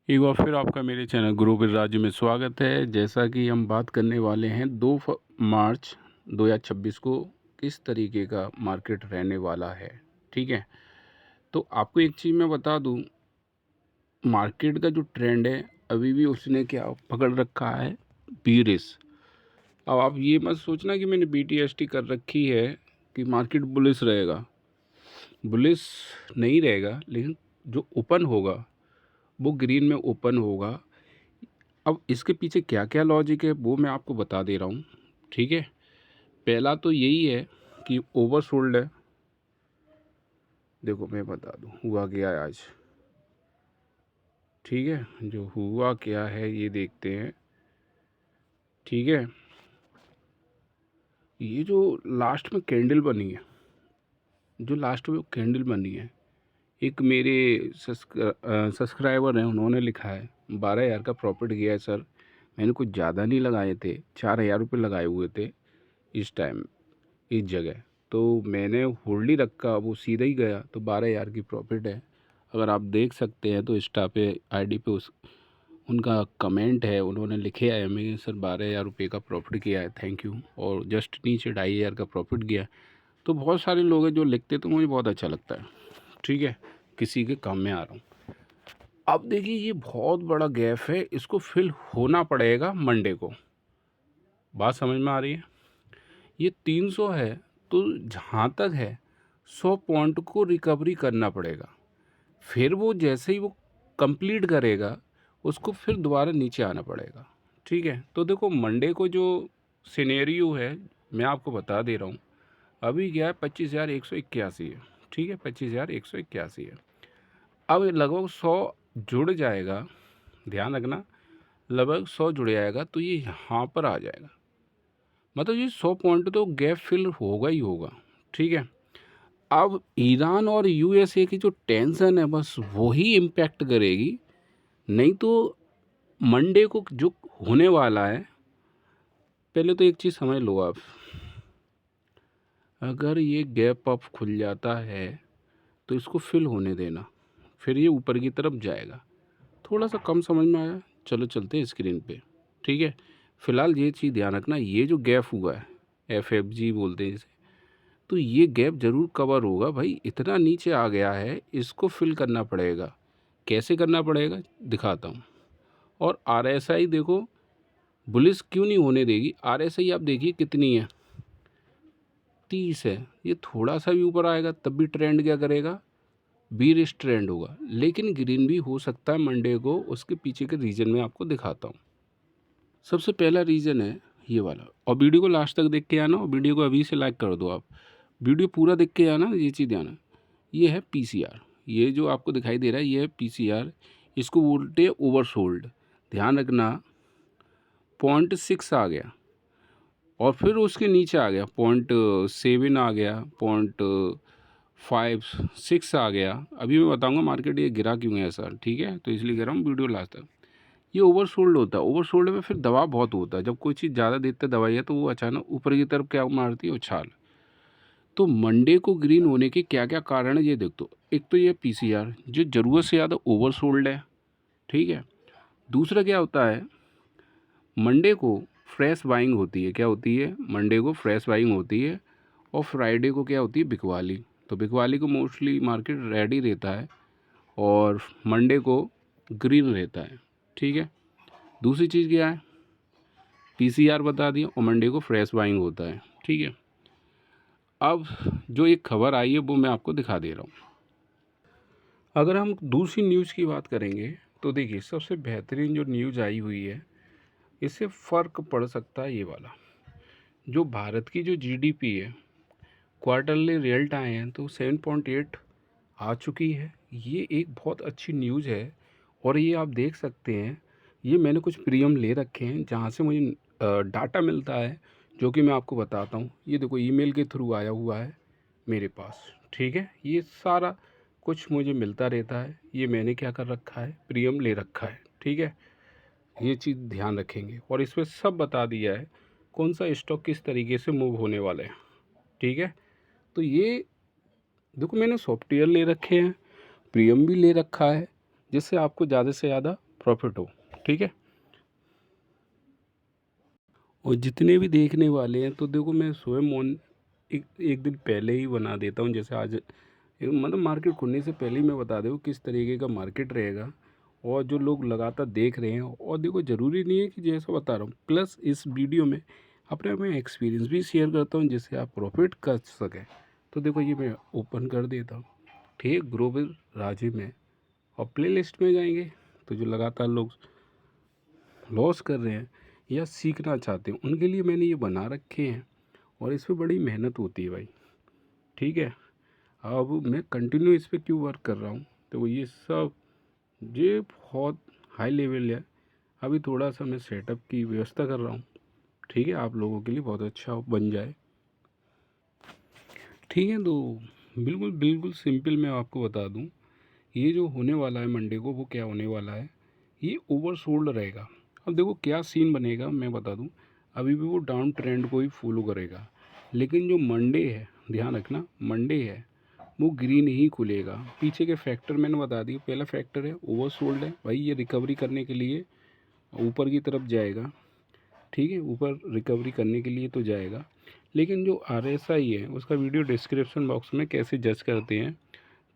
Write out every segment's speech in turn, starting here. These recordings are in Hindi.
एक बार फिर आपका मेरे चैनल गुरु राज्य में स्वागत है। जैसा कि हम बात करने वाले हैं 2 मार्च 2026 को किस तरीके का मार्केट रहने वाला है। ठीक है, तो आपको एक चीज़ मैं बता दूं, मार्केट का जो ट्रेंड है अभी भी उसने क्या पकड़ रखा है, बीरिश। अब आप ये मत सोचना कि मैंने BTST कर रखी है कि मार्केट बुलिश रहेगा। बुलिश नहीं रहेगा, लेकिन जो ओपन होगा वो ग्रीन में ओपन होगा। अब इसके पीछे क्या क्या लॉजिक है वो मैं आपको बता दे रहा हूँ। ठीक है, पहला तो यही है कि ओवरसोल्ड है। देखो मैं बता दूँ हुआ क्या है आज। ठीक है, जो हुआ क्या है ये देखते हैं। ठीक है, ये जो लास्ट में कैंडल बनी है, जो लास्ट में कैंडल बनी है, एक मेरे सब्सक्राइबर हैं, उन्होंने लिखा है 12,000 का प्रॉफिट गया है सर। मैंने कुछ ज़्यादा नहीं लगाए थे, 4,000 रुपये लगाए हुए थे इस टाइम इस जगह, तो मैंने होल्ड ही रखा, वो सीधा ही गया, तो 12,000 की प्रॉफिट है। अगर आप देख सकते हैं तो इंस्टा पे आईडी पे उस उनका कमेंट है, उन्होंने लिखे है हमें सर 12,000 रुपये का प्रॉफिट किया है, थैंक यू। और जस्ट नीचे 2,500 का प्रॉफिट गया। तो बहुत सारे लोग हैं जो लिखते, तो मुझे बहुत अच्छा लगता है। ठीक है, किसी के काम में आ रहा हूँ। अब देखिए ये बहुत बड़ा गैप है, इसको फिल होना पड़ेगा मंडे को। बात समझ में आ रही है? ये 300 है, तो जहाँ तक है 100 पॉइंट को रिकवरी करना पड़ेगा। फिर वो जैसे ही वो कंप्लीट करेगा, उसको फिर दोबारा नीचे आना पड़ेगा। ठीक है, तो देखो मंडे को जो सिनेरियो है मैं आपको बता दे रहा हूँ। अभी क्या है, 25,181 है। ठीक है, 25,181 है। अब लगभग 100 जुड़ जाएगा, ध्यान रखना, लगभग 100 जुड़ जाएगा तो ये यहाँ पर आ जाएगा। मतलब ये 100 पॉइंट तो गैप फिल होगा ही होगा। ठीक है, अब ईरान और यूएसए की जो टेंशन है बस वही इम्पैक्ट करेगी, नहीं तो मंडे को जो होने वाला है। पहले तो एक चीज़ समझ लो आप, अगर ये गैप अप खुल जाता है तो इसको फिल होने देना, फिर ये ऊपर की तरफ जाएगा। थोड़ा सा कम समझ में आया, चलो चलते हैं स्क्रीन पे। ठीक है, फिलहाल ये चीज़ ध्यान रखना, ये जो गैप हुआ है FFG बोलते हैं इसे, तो ये गैप ज़रूर कवर होगा भाई। इतना नीचे आ गया है, इसको फिल करना पड़ेगा। कैसे करना पड़ेगा दिखाता हूँ। और RSI देखो, बुलिश क्यों नहीं होने देगी। RSI आप देखिए कितनी है, 30 है। ये थोड़ा सा भी ऊपर आएगा तब भी ट्रेंड क्या करेगा, बीरिश ट्रेंड होगा। लेकिन ग्रीन भी हो सकता है मंडे को, उसके पीछे के रीज़न में आपको दिखाता हूँ। सबसे पहला रीज़न है ये वाला, और वीडियो को लास्ट तक देख के आना, और वीडियो को अभी से लाइक कर दो आप। वीडियो पूरा देख के आना, ये चीज़ ध्यान। ये है PCR, ये जो आपको दिखाई दे रहा है ये है PCR। इसको बोलते हैं ओवरसोल्ड। ध्यान रखना, 0.6 आ गया और फिर उसके नीचे आ गया 0.7 आ गया, 0.56 आ गया। अभी मैं बताऊंगा मार्केट ये गिरा क्यों है सर। ठीक है, तो इसलिए कह रहा हूँ वीडियो लास्ट तक। ये ओवरसोल्ड होता है, ओवरसोल्ड में फिर दबाव बहुत होता है। जब कोई चीज़ ज़्यादा देते दवाई है तो वो अचानक ऊपर की तरफ क्या मारती है, उछाल। तो मंडे को ग्रीन होने के क्या क्या कारण है ये देख दो। एक तो ये PCR जो ज़रूरत से ज़्यादा ओवरसोल्ड है। ठीक है, दूसरा क्या होता है, मंडे को फ्रेश बाइंग होती है। क्या होती है, मंडे को फ्रेश बाइंग होती है, और फ्राइडे को क्या होती है, बिकवाली। तो बिकवाली को मोस्टली मार्केट रेडी रहता है, और मंडे को ग्रीन रहता है। ठीक है, दूसरी चीज़ क्या है, PCR बता दिया, और मंडे को फ्रेश बाइंग होता है। ठीक है, अब जो एक खबर आई है वो मैं आपको दिखा दे रहा हूँ। अगर हम दूसरी न्यूज़ की बात करेंगे तो देखिए सबसे बेहतरीन जो न्यूज़ आई हुई है, इससे फ़र्क पड़ सकता है ये वाला। जो भारत की जो GDP है, क्वार्टरली रिजल्ट आए हैं तो 7.8 आ चुकी है। ये एक बहुत अच्छी न्यूज़ है। और ये आप देख सकते हैं, ये मैंने कुछ प्रीमियम ले रखे हैं जहाँ से मुझे डाटा मिलता है, जो कि मैं आपको बताता हूँ। ये देखो ईमेल के थ्रू आया हुआ है मेरे पास। ठीक है, ये सारा कुछ मुझे मिलता रहता है। ये मैंने क्या कर रखा है, प्रीमियम ले रखा है। ठीक है, ये चीज़ ध्यान रखेंगे, और इसमें सब बता दिया है कौन सा स्टॉक किस तरीके से मूव होने वाले हैं। ठीक है, तो ये देखो मैंने सॉफ्टवेयर ले रखे हैं, प्रीमियम भी ले रखा है, जिससे आपको ज़्यादा से ज़्यादा प्रॉफिट हो, ठीक है। और जितने भी देखने वाले हैं तो देखो मैं स्वयं एक दिन पहले ही बना देता हूँ, जैसे आज मतलब मार्केट खुलने से पहले ही मैं बता दूँ किस तरीके का मार्केट रहेगा, और जो लोग लगातार देख रहे हैं। और देखो ज़रूरी नहीं है कि जैसा बता रहा हूँ, प्लस इस वीडियो में अपने मैं एक्सपीरियंस भी शेयर करता हूँ जिससे आप प्रॉफिट कर सकें। तो देखो ये मैं ओपन कर देता हूँ, ठीक है, ग्रो विद राजीव में, और प्ले लिस्ट में जाएंगे तो जो लगातार लोग लॉस कर रहे हैं या सीखना चाहते हैं उनके लिए मैंने ये बना रखे हैं, और इस पर बड़ी मेहनत होती है भाई, ठीक है। अब मैं कंटिन्यू इस पर क्यों वर्क कर रहा हूँ, तो ये सब ये बहुत हाई लेवल है। अभी थोड़ा सा मैं सेटअप की व्यवस्था कर रहा हूँ, ठीक है, आप लोगों के लिए बहुत अच्छा बन जाए, ठीक है। तो बिल्कुल बिल्कुल सिंपल मैं आपको बता दूँ, ये जो होने वाला है मंडे को, वो क्या होने वाला है, ये ओवरसोल्ड रहेगा। अब देखो क्या सीन बनेगा मैं बता दूँ, अभी भी वो डाउन ट्रेंड को ही फॉलो करेगा, लेकिन जो मंडे है, ध्यान रखना, मंडे है वो ग्रीन ही खुलेगा। पीछे के फैक्टर मैंने बता दिए, पहला फैक्टर है ओवरसोल्ड है भाई, ये रिकवरी करने के लिए ऊपर की तरफ जाएगा, ठीक है, ऊपर रिकवरी करने के लिए तो जाएगा। लेकिन जो RSI है उसका वीडियो डिस्क्रिप्शन बॉक्स में कैसे जज करते हैं,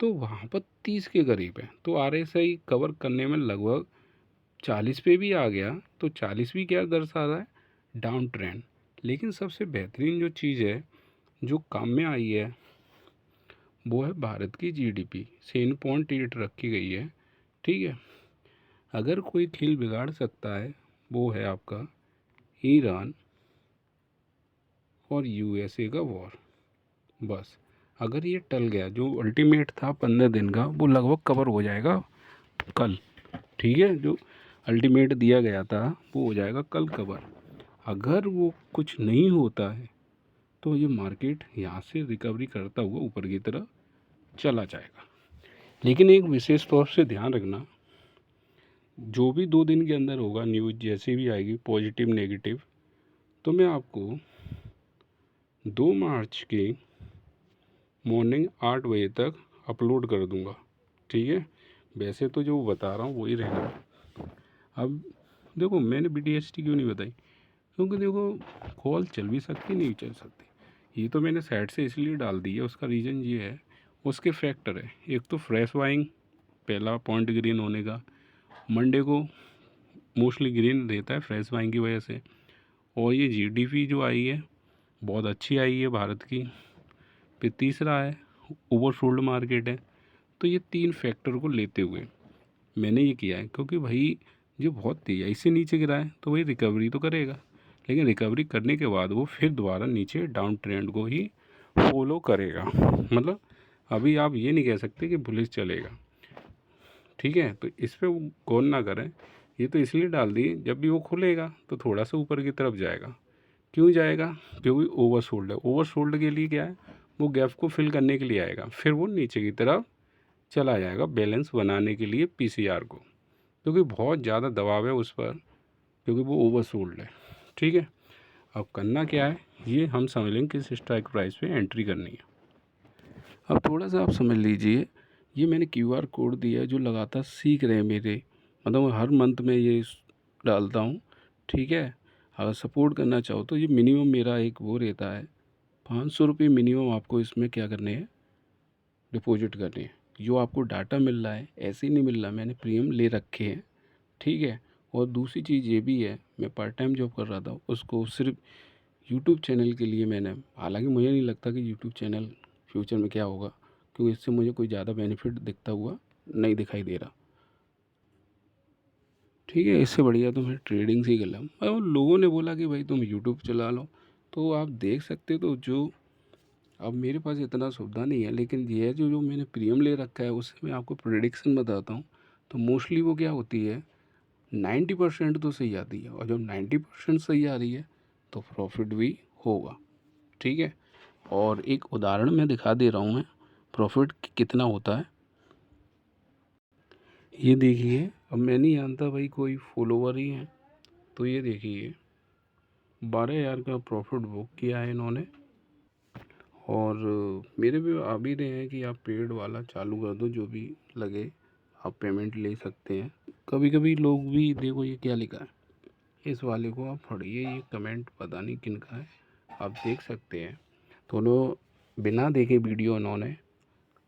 तो वहाँ पर 30 के करीब है, तो RSI कवर करने में लगभग 40 पे भी आ गया, तो 40 भी क्या दर्शा रहा है, डाउन ट्रेंड। लेकिन सबसे बेहतरीन जो चीज़ है जो काम में आई है वो है भारत की GDP 7.8 रखी गई है, ठीक है। अगर कोई खेल बिगाड़ सकता है वो है आपका ईरान और USA का वॉर। बस अगर ये टल गया, जो अल्टीमेट था 15 दिन का, वो लगभग कवर हो जाएगा कल, ठीक है, जो अल्टीमेट दिया गया था वो हो जाएगा कल कवर। अगर वो कुछ नहीं होता है तो ये मार्केट यहाँ से रिकवरी करता हुआ ऊपर की तरफ चला जाएगा। लेकिन एक विशेष तौर से ध्यान रखना, जो भी 2 दिन के अंदर होगा न्यूज़ जैसी भी आएगी पॉजिटिव नेगेटिव, तो मैं आपको 2 मार्च के मॉर्निंग 8 बजे तक अपलोड कर दूंगा, ठीक है। वैसे तो जो बता रहा हूँ वही रहेगा। अब देखो मैंने BTST क्यों नहीं बताई, क्योंकि देखो कॉल चल भी सकती नहीं चल सकती, ये तो मैंने साइड से इसलिए डाल दी है। उसका रीज़न ये है, उसके फैक्टर है, एक तो फ्रेश बाइंग, पहला पॉइंट ग्रीन होने का, मंडे को मोस्टली ग्रीन रहता है फ्रेश बाइंग की वजह से, और ये GDP जो आई है बहुत अच्छी आई है भारत की। फिर तीसरा है ओवरसोल्ड मार्केट है। तो ये 3 फैक्टर को लेते हुए मैंने ये किया है, क्योंकि भाई जो बहुत तेज़ी से नीचे गिरा है तो भाई रिकवरी तो करेगा, लेकिन रिकवरी करने के बाद वो फिर दोबारा नीचे डाउन ट्रेंड को ही फॉलो करेगा। मतलब अभी आप ये नहीं कह सकते कि बुलिश चलेगा, ठीक है। तो इस पर गौर ना करें, ये तो इसलिए डाल दिए जब भी वो खुलेगा तो थोड़ा सा ऊपर की तरफ जाएगा। क्यों जाएगा, क्योंकि ओवरसोल्ड है। ओवरसोल्ड के लिए क्या है, वो गैप को फिल करने के लिए आएगा, फिर वो नीचे की तरफ चला जाएगा बैलेंस बनाने के लिए PCR को, क्योंकि बहुत ज़्यादा दबाव है उस पर, क्योंकि वो ओवरसोल्ड है, ठीक है। अब करना क्या है ये हम समझ लेंगे किस स्ट्राइक प्राइस पे एंट्री करनी है। अब थोड़ा सा आप समझ लीजिए, ये मैंने QR कोड दिया है, जो लगातार सीख रहे हैं मेरे, मतलब हर मंथ में ये डालता हूँ, ठीक है। अगर सपोर्ट करना चाहो तो ये मिनिमम मेरा एक वो रहता है, 500 रुपये मिनिमम आपको इसमें क्या करने हैं, डिपॉजिट करने हैं। जो आपको डाटा मिल रहा है ऐसे ही नहीं मिल रहा, मैंने प्रीमियम ले रखे हैं, ठीक है। और दूसरी चीज़ ये भी है, मैं पार्ट टाइम जॉब कर रहा था, उसको सिर्फ यूट्यूब चैनल के लिए मैंने, हालांकि मुझे नहीं लगता कि यूट्यूब चैनल फ्यूचर में क्या होगा, क्योंकि इससे मुझे कोई ज़्यादा बेनिफिट दिखता हुआ नहीं दिखाई दे रहा, ठीक है। इससे बढ़िया तो मैं ट्रेडिंग से ही कर लूँ। और लोगों ने बोला कि भाई तुम यूट्यूब चला लो, तो आप देख सकते हो। तो जो अब मेरे पास इतना सुविधा नहीं है, लेकिन ये है जो जो मैंने प्रीमियम ले रखा है उससे मैं आपको प्रेडिक्शन बताता हूँ। तो मोस्टली वो क्या होती है, 90% तो सही आती है, और जब 90% सही आ रही है तो प्रॉफिट भी होगा, ठीक है। और एक उदाहरण मैं दिखा दे रहा हूँ, मैं प्रॉफिट कितना होता है ये देखिए। अब मैं नहीं जानता भाई, कोई फॉलोवर ही हैं, तो ये देखिए 12,000 का प्रॉफिट बुक किया है इन्होंने। और मेरे भी आ भी रहे हैं कि आप पेड वाला चालू कर दो, जो भी लगे आप पेमेंट ले सकते हैं, कभी कभी लोग भी, देखो ये क्या लिखा है, इस वाले को आप पढ़िए, ये कमेंट पता नहीं किन का है, आप देख सकते हैं। दोनों बिना देखे वीडियो उन्होंने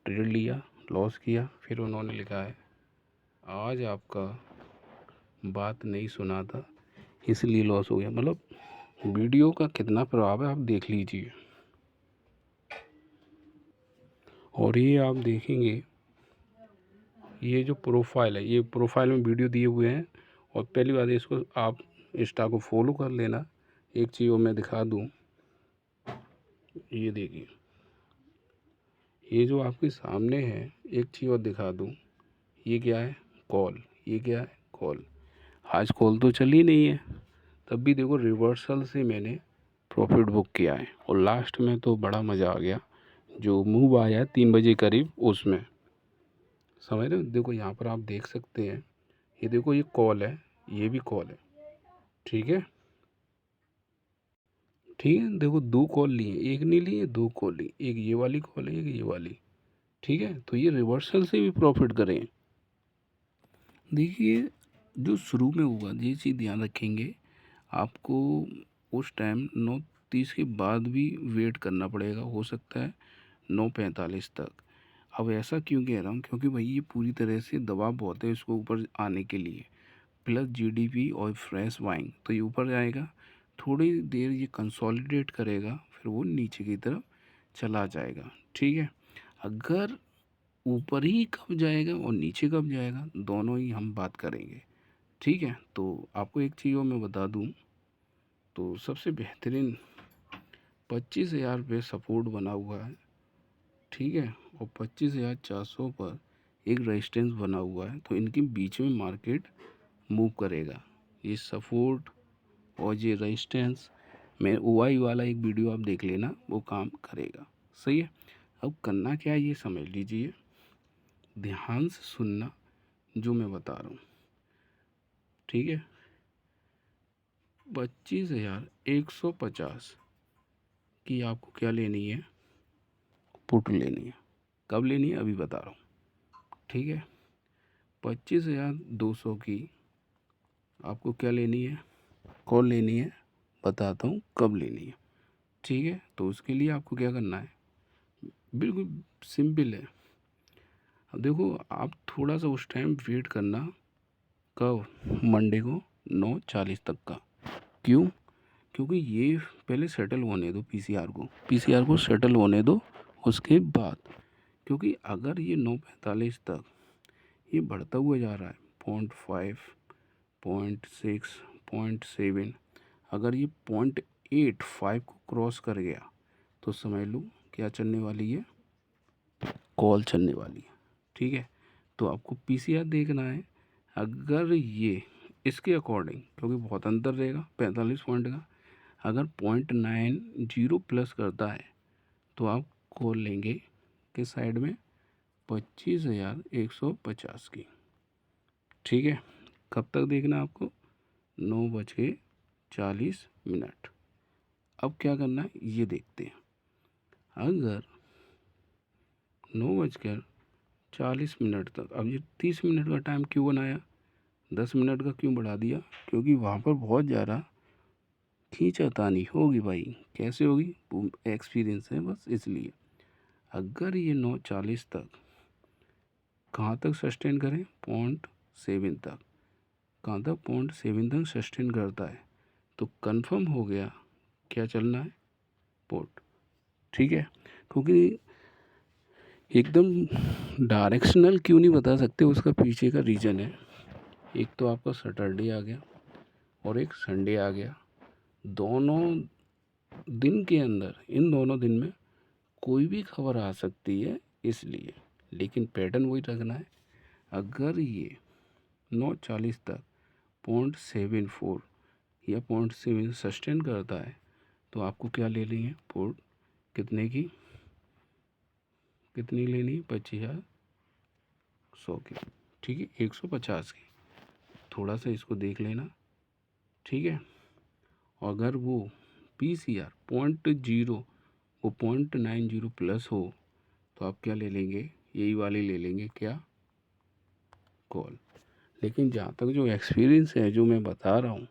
ट्रेड लिया, लॉस किया, फिर उन्होंने लिखा है आज आपका बात नहीं सुना था इसलिए लॉस हो गया। मतलब वीडियो का कितना प्रभाव है आप देख लीजिए। और ये आप देखेंगे, ये जो प्रोफाइल है, ये प्रोफाइल में वीडियो दिए हुए हैं। और पहली बात इसको आप इंस्टा को फॉलो कर लेना। एक चीज़ और मैं दिखा दूँ, ये देखिए, ये जो आपके सामने है, एक चीज़ और दिखा दूँ, ये क्या है, कॉल, ये क्या है, कॉल। आज कॉल तो चली नहीं है, तब भी देखो रिवर्सल से मैंने प्रॉफिट बुक किया है। और लास्ट में तो बड़ा मज़ा आ गया, जो मूव आया 3 बजे करीब, उसमें समझ रहे हो। देखो यहाँ पर आप देख सकते हैं, ये देखो ये कॉल है, ये भी कॉल है, ठीक है, ठीक है। देखो 2 कॉल लिए, एक नहीं लिए, 2 कॉल ली, एक ये वाली कॉल है, एक ये वाली, ठीक है। तो ये रिवर्सल से भी प्रॉफिट करें। देखिए जो शुरू में हुआ, ये चीज़ ध्यान रखेंगे, आपको उस टाइम 9:30 के बाद भी वेट करना पड़ेगा, हो सकता है 9:45 तक। अब ऐसा क्यों कह रहा हूँ, क्योंकि भाई ये पूरी तरह से दबाव बहुत है इसको ऊपर आने के लिए, प्लस जीडीपी और फ्रेश बाइंग, तो ये ऊपर जाएगा, थोड़ी देर ये कंसोलिडेट करेगा, फिर वो नीचे की तरफ चला जाएगा, ठीक है। अगर ऊपर ही कब जाएगा और नीचे कब जाएगा, दोनों ही हम बात करेंगे, ठीक है। तो आपको एक चीज़ और मैं बता दूं, तो सबसे बेहतरीन 25,000 रुपये सपोर्ट बना हुआ है, ठीक है, और 25,400 पर एक रेजिस्टेंस बना हुआ है। तो इनके बीच में मार्केट मूव करेगा। ये सपोर्ट और ये रेजिस्टेंस में ओआई वाला एक वीडियो आप देख लेना, वो काम करेगा, सही है। अब करना क्या है ये समझ लीजिए, ध्यान से सुनना जो मैं बता रहा हूँ, ठीक है। 25,150 की आपको क्या लेनी है, पुट लेनी है। कब लेनी है अभी बता रहा हूँ, ठीक है। 25,200 की आपको क्या लेनी है, कॉल लेनी है, बताता हूँ कब लेनी है, ठीक है। तो उसके लिए आपको क्या करना है, बिल्कुल सिंपल है। अब देखो आप थोड़ा सा उस टाइम वेट करना, कब, मंडे को 9:40 तक का। क्यों, क्योंकि ये पहले सेटल होने दो, पीसीआर को सेटल होने दो, उसके बाद, क्योंकि अगर ये 9:45 तक ये बढ़ता हुआ जा रहा है, 0.5, 0.6, 0.7, अगर ये 0.85 को क्रॉस कर गया तो समझ लो क्या चलने वाली है, कॉल चलने वाली है, ठीक है। तो आपको पीसीआर देखना है, अगर ये इसके अकॉर्डिंग, क्योंकि बहुत अंतर रहेगा 45 पॉइंट का, अगर 0.90 प्लस करता है तो आप कॉल लेंगे किस साइड में, 25,150 की, ठीक है। कब तक देखना है आपको, 9:40। अब क्या करना है ये देखते हैं। अगर 9:40 तक, अब ये 30 मिनट का टाइम क्यों बनाया, 10 मिनट का क्यों बढ़ा दिया, क्योंकि वहाँ पर बहुत ज़्यादा खींचातानी होगी भाई, कैसे होगी, एक्सपीरियंस है बस इसलिए। अगर ये 9:40 तक कहाँ तक सस्टेन करें, 0.7 तक, कहाँ तक, 0.7 तक सस्टेन करता है, तो कंफर्म हो गया क्या चलना है, पोर्ट, ठीक है। क्योंकि एकदम डायरेक्शनल क्यों नहीं बता सकते, उसका पीछे का रीज़न है। एक तो आपका सैटरडे आ गया और एक संडे आ गया, दोनों दिन के अंदर, इन दोनों दिन में कोई भी खबर आ सकती है, इसलिए, लेकिन पैटर्न वही रखना है। अगर ये 9:40 तक 0.74 या 0.7 सस्टेन करता है तो आपको क्या ले लेनी है, पोर्ट कितने की, कितनी लेनी है, 25,100 की, ठीक है, 150 की। थोड़ा सा इसको देख लेना, ठीक है। अगर वो पीसीआर 0.0, वो 0.90 प्लस हो तो आप क्या ले लेंगे, यही वाले ले लेंगे, क्या, कॉल। लेकिन जहाँ तक जो एक्सपीरियंस है जो मैं बता रहा हूँ,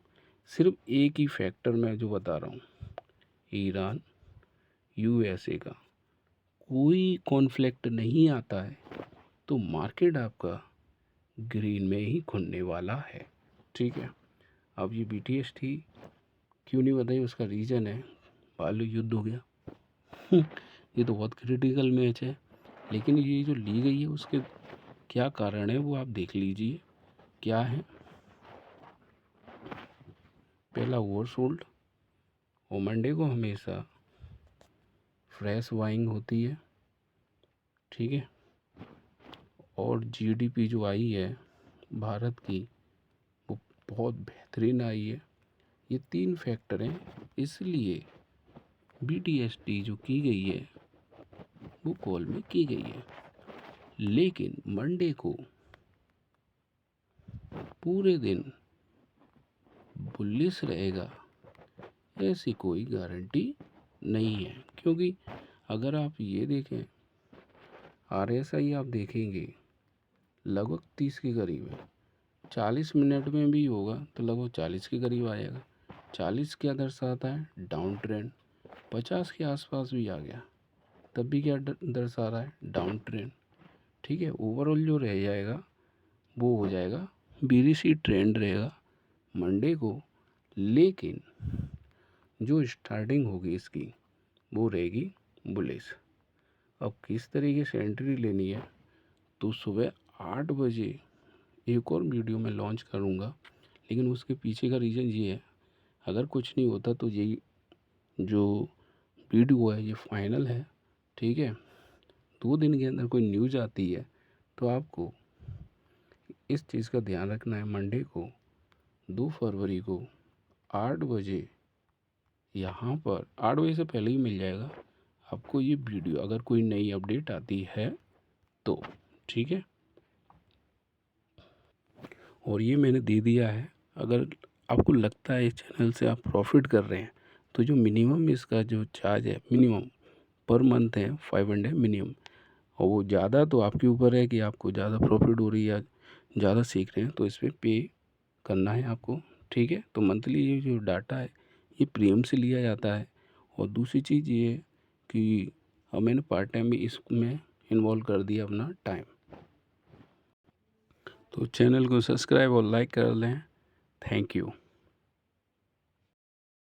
सिर्फ एक ही फैक्टर मैं जो बता रहा हूँ, ईरान यूएसए का कोई कॉन्फ्लिक्ट नहीं आता है तो मार्केट आपका ग्रीन में ही खुलने वाला है। ठीक है, अब ये बीटीएस थी, क्यों नहीं बताई, उसका रीज़न है बालू युद्ध हो गया। ये तो बहुत क्रिटिकल मैच है, लेकिन ये जो ली गई है उसके क्या कारण है वो आप देख लीजिए क्या है। पहला ओवरसोल्ड, और मंडे को हमेशा फ्रेश बाइंग होती है। ठीक है, और जीडीपी जो आई है भारत की वो बहुत बेहतरीन आई है। ये 3 फैक्टर हैं, इसलिए बीटीएसटी जो की गई है वो कॉल में की गई है। लेकिन मंडे को पूरे दिन बुलिश रहेगा ऐसी कोई गारंटी नहीं है, क्योंकि अगर आप ये देखें आरएसआई आप देखेंगे लगभग 30 के करीब है, 40 मिनट में भी होगा तो लगभग 40 के करीब आएगा। 40 क्या दर्शाता है, डाउन ट्रेंड। 50 के आसपास भी आ गया तब भी क्या दर्शा रहा है, डाउन ट्रेंड। ठीक है, ओवरऑल जो रह जाएगा वो हो जाएगा बीरीसी ट्रेंड रहेगा मंडे को। लेकिन जो स्टार्टिंग होगी इसकी वो रहेगी बुलिश। अब किस तरीके से एंट्री लेनी है तो सुबह 8 बजे एक और वीडियो मैं लॉन्च करूँगा, लेकिन उसके पीछे का रीज़न ये है, अगर कुछ नहीं होता तो यही जो वीडियो है ये फाइनल है। ठीक है, 2 दिन के अंदर कोई न्यूज़ आती है तो आपको इस चीज़ का ध्यान रखना है। मंडे को 2 फरवरी को 8 बजे यहाँ पर 8 बजे से पहले ही मिल जाएगा आपको ये वीडियो, अगर कोई नई अपडेट आती है तो। ठीक है, और ये मैंने दे दिया है। अगर आपको लगता है इस चैनल से आप प्रॉफिट कर रहे हैं तो जो मिनिमम इसका जो चार्ज है, मिनिमम पर मंथ है 500 मिनिमम, और वो ज़्यादा तो आपके ऊपर है कि आपको ज़्यादा प्रॉफिट हो रही है या ज़्यादा सीख रहे हैं तो इस पर पे करना है आपको। ठीक है, तो मंथली ये जो डाटा है ये प्रीमियम से लिया जाता है। और दूसरी चीज़ ये है कि मैंने पार्ट टाइम भी इसमें इन्वॉल्व कर दिया अपना टाइम। तो चैनल को सब्सक्राइब और लाइक कर लें। Thank you.